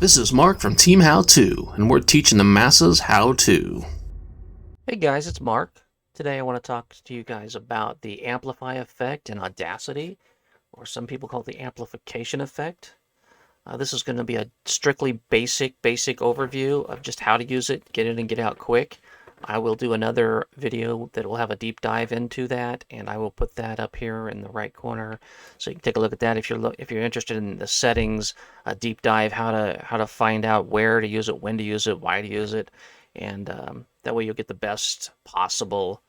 This is Mark from Team How To, and we're teaching the masses how to. Hey guys, it's Mark. Today I want to talk to you guys about the amplify effect in Audacity, or some people call it the amplification effect. This is going to be a strictly basic overview of just how to use it, get in and get out quick. I will do another video that will have a deep dive into that, and I will put that up here in the right corner, so you can take a look at that if you're interested in the settings, a deep dive, how to find out where to use it, when to use it, why to use it, and that way you'll get the best possible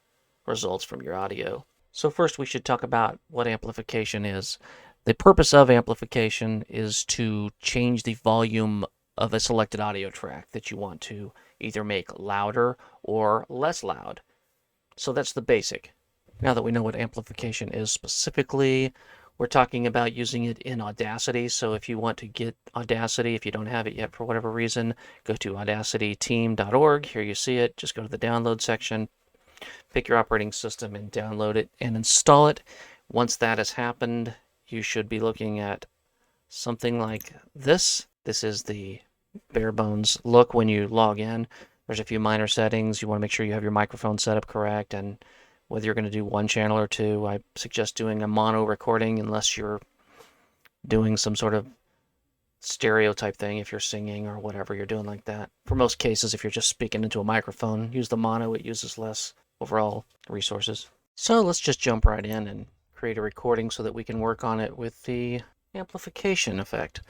results from your audio. So first we should talk about what amplification is. The purpose of amplification is to change the volume of a selected audio track that you want to either make louder or less loud. So that's the basic. Now that we know what amplification is specifically, we're talking about using it in Audacity. So if you want to get Audacity, if you don't have it yet for whatever reason, go to audacityteam.org. Here you see it. Just go to the download section, pick your operating system and download it and install it. Once that has happened, you should be looking at something like this. This is the bare bones look when you log in. There's a few minor settings. You want to make sure you have your microphone set up correct, and whether you're going to do one channel or two. I suggest doing a mono recording unless you're doing some sort of stereo type thing, if you're singing or whatever you're doing like that. For most cases, if you're just speaking into a microphone, use the mono. It uses less overall resources. So let's just jump right in and create a recording so that we can work on it with the amplification effect.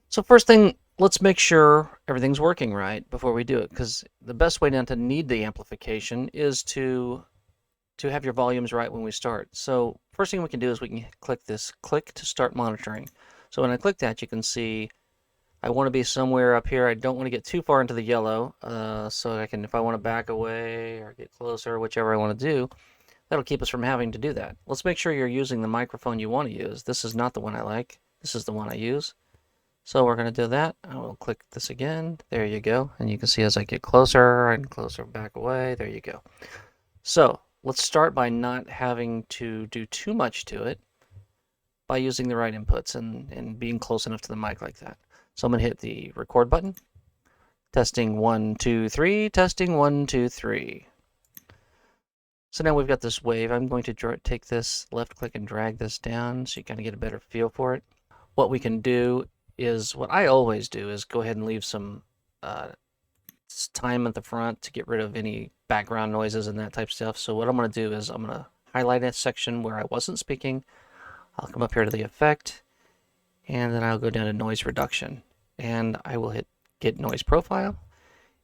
So first thing, let's make sure everything's working right before we do it, because the best way not to need the amplification is to have your volumes right when we start. So first thing we can do is we can click this click to start monitoring. So when I click that, you can see I want to be somewhere up here. I don't want to get too far into the yellow, so I can, if I want to back away or get closer, whichever I want to do, that'll keep us from having to do that. Let's make sure you're using the microphone you want to use. This is not the one I like. This is the one I use. So we're going to do that. I will click this again. There you go. And you can see as I get closer and closer, back away, there you go. So let's start by not having to do too much to it by using the right inputs and being close enough to the mic like that. So I'm going to hit the record button. Testing 1, 2, 3. Testing 1, 2, 3. So now we've got this wave. I'm going to take this left click and drag this down so you kind of get a better feel for it. What we can do is, what I always do is go ahead and leave some time at the front to get rid of any background noises and that type of stuff. So what I'm going to do is I'm going to highlight a section where I wasn't speaking. I'll come up here to the effect, and then I'll go down to noise reduction, and I will hit get noise profile.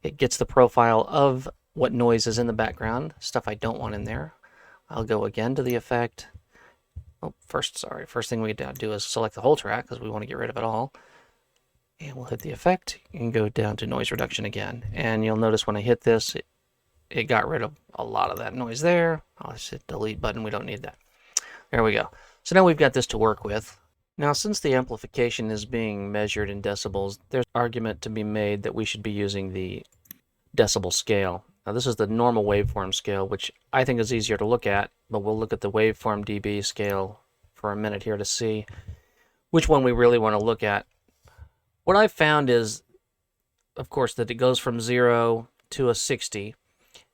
It gets the profile of what noise is in the background, stuff I don't want in there. I'll go again to the effect. Oh, first thing we do is select the whole track because we want to get rid of it all. And we'll hit the effect and go down to noise reduction again. And you'll notice when I hit this, it got rid of a lot of that noise there. I'll just hit delete button. We don't need that. There we go. So now we've got this to work with. Now, since the amplification is being measured in decibels, there's an argument to be made that we should be using the decibel scale. Now, this is the normal waveform scale, which I think is easier to look at, but we'll look at the waveform dB scale for a minute here to see which one we really want to look at. What I've found is, of course, that it goes from 0 to a 60,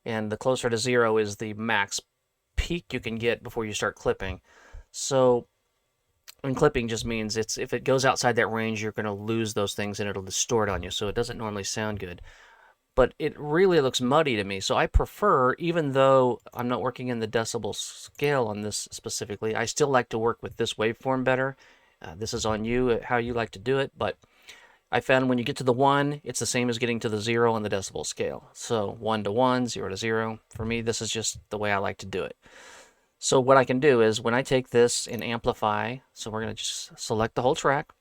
and the closer to 0 is the max peak you can get before you start clipping. So, and clipping just means if it goes outside that range, you're going to lose those things and it'll distort on you, so it doesn't normally sound good. But it really looks muddy to me, so I prefer, even though I'm not working in the decibel scale on this specifically, I still like to work with this waveform better. This is on you, how you like to do it, but I found when you get to the 1, it's the same as getting to the 0 on the decibel scale. So 1 to 1, 0 to 0. For me, this is just the way I like to do it. So what I can do is when I take this and amplify, so we're going to just select the whole track.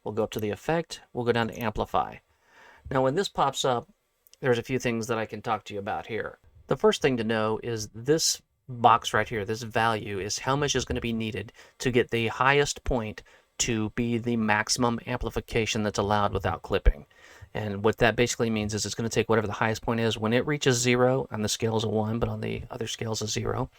We'll go up to the effect. We'll go down to amplify. Now when this pops up, there's a few things that I can talk to you about here. The first thing to know is this box right here, this value, is how much is going to be needed to get the highest point to be the maximum amplification that's allowed without clipping. And what that basically means is it's going to take whatever the highest point is. When it reaches 0, on the scale is a 1, but on the other scale is a 0,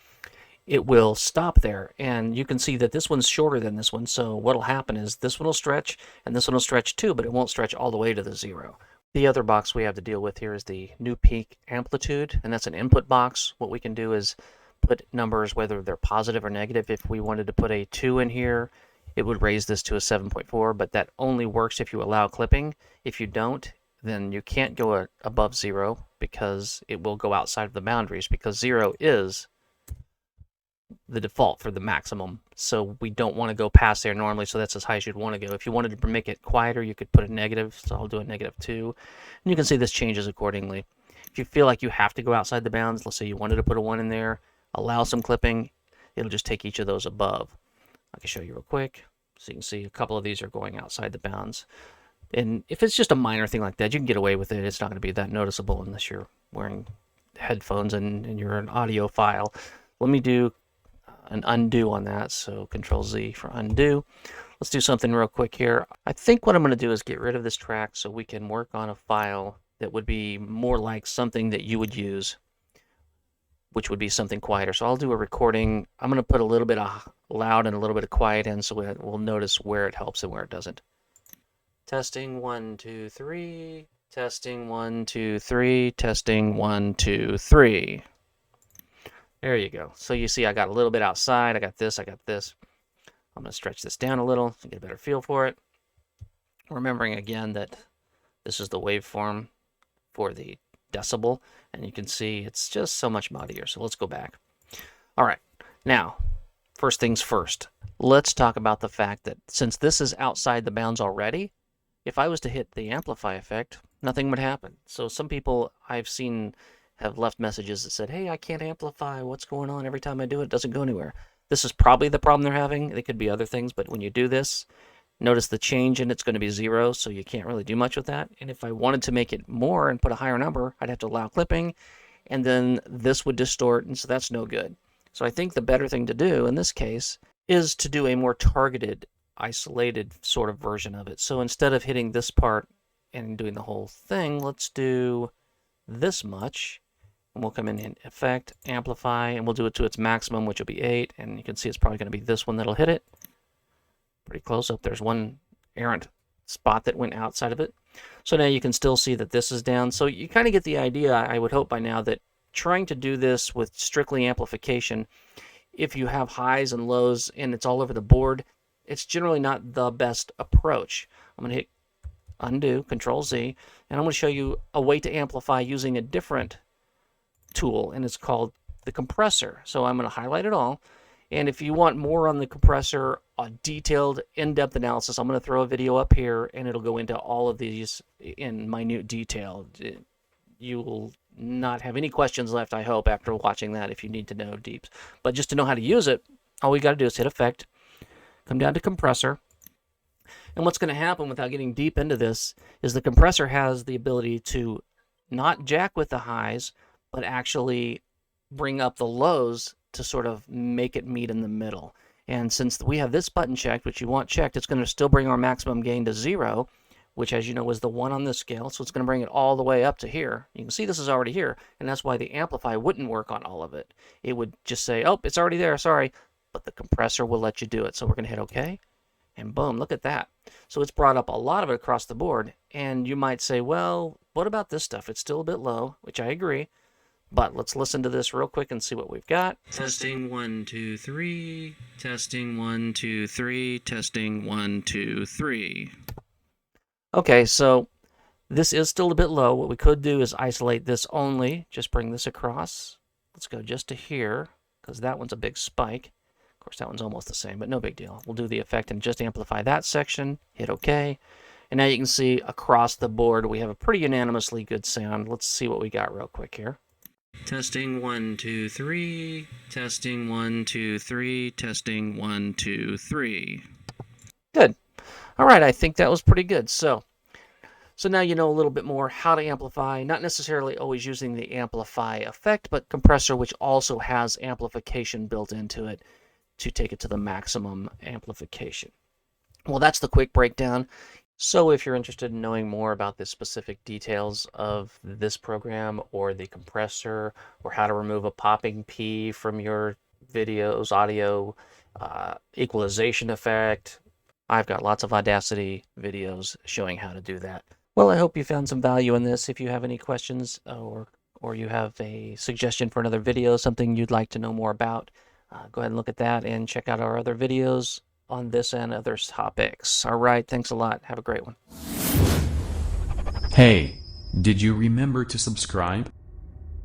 it will stop there. And you can see that this one's shorter than this one. So what'll happen is this one will stretch and this one will stretch too, but it won't stretch all the way to the 0. The other box we have to deal with here is the new peak amplitude, and that's an input box. What we can do is put numbers, whether they're positive or negative. If we wanted to put a 2 in here, it would raise this to a 7.4, but that only works if you allow clipping. If you don't, then you can't go above 0 because it will go outside of the boundaries, because 0 is the default for the maximum. So we don't want to go past there normally, so that's as high as you'd want to go. If you wanted to make it quieter, you could put a negative, so I'll do a -2. And you can see this changes accordingly. If you feel like you have to go outside the bounds, let's say you wanted to put a 1 in there, allow some clipping, it'll just take each of those above. I can show you real quick. So you can see a couple of these are going outside the bounds. And if it's just a minor thing like that, you can get away with it. It's not going to be that noticeable unless you're wearing headphones and you're an audiophile. Let me do an undo on that. So Control Z for undo. Let's do something real quick here. I think what I'm going to do is get rid of this track so we can work on a file that would be more like something that you would use, which would be something quieter. So I'll do a recording. I'm going to put a little bit of loud and a little bit of quiet in, so we'll notice where it helps and where it doesn't. Testing 1 2 3. Testing 1 2 3. Testing 1 2 3. There you go. So you see I got a little bit outside. I got this. I got this. I'm going to stretch this down a little to get a better feel for it. Remembering again that this is the waveform for the decibel, and you can see it's just so much muddier. So let's go back. All right. Now, first things first. Let's talk about the fact that since this is outside the bounds already, if I was to hit the amplify effect, nothing would happen. So some people I've seen have left messages that said, hey, I can't amplify. What's going on? Every time I do it, it doesn't go anywhere. This is probably the problem they're having. It could be other things, but when you do this, notice the change in it's going to be 0, so you can't really do much with that. And if I wanted to make it more and put a higher number, I'd have to allow clipping, and then this would distort, and so that's no good. So I think the better thing to do in this case is to do a more targeted, isolated sort of version of it. So instead of hitting this part and doing the whole thing, let's do this much. And we'll come in Effect, Amplify, and we'll do it to its maximum, which will be 8. And you can see it's probably going to be this one that'll hit it. Pretty close up. There's one errant spot that went outside of it. So now you can still see that this is down. So you kind of get the idea, I would hope by now, that trying to do this with strictly amplification, if you have highs and lows and it's all over the board, it's generally not the best approach. I'm going to hit undo, Control Z, and I'm going to show you a way to amplify using a different tool, and it's called the compressor. So I'm going to highlight it all, and if you want more on the compressor, a detailed in-depth analysis, I'm going to throw a video up here, and it'll go into all of these in minute detail. You will not have any questions left, I hope, after watching that if you need to know deeps. But just to know how to use it, all we got to do is hit Effect, come down to Compressor, and what's going to happen without getting deep into this is the compressor has the ability to not jack with the highs, but actually bring up the lows to sort of make it meet in the middle. And since we have this button checked, which you want checked, it's going to still bring our maximum gain to 0, which, as you know, is the 1 on this scale. So it's going to bring it all the way up to here. You can see this is already here, and that's why the amplify wouldn't work on all of it. It would just say, oh, it's already there, sorry, but the compressor will let you do it. So we're going to hit OK, and boom, look at that. So it's brought up a lot of it across the board, and you might say, well, what about this stuff? It's still a bit low, which I agree. But let's listen to this real quick and see what we've got. Testing 1 2 3. Testing 1 2 3. Testing 1 2 3. Okay, so this is still a bit low. What we could do is isolate this only. Just bring this across. Let's go just to here, because that one's a big spike. Of course, that one's almost the same, but no big deal. We'll do the effect and just amplify that section. Hit OK. And now you can see across the board we have a pretty unanimously good sound. Let's see what we got real quick here. Testing 1 2 3. Testing 1 2 3. Testing 1 2 3. Good. All right, I think that was pretty good. So now you know a little bit more how to amplify, not necessarily always using the amplify effect, but compressor, which also has amplification built into it to take it to the maximum amplification. Well, that's the quick breakdown. So if you're interested in knowing more about the specific details of this program or the compressor or how to remove a popping P from your videos, audio, equalization effect. I've got lots of Audacity videos showing how to do that. Well, I hope you found some value in this. If you have any questions or you have a suggestion for another video, something you'd like to know more about, go ahead and look at that and check out our other videos on this and other topics. All right, thanks a lot. Have a great one. Hey, did you remember to subscribe?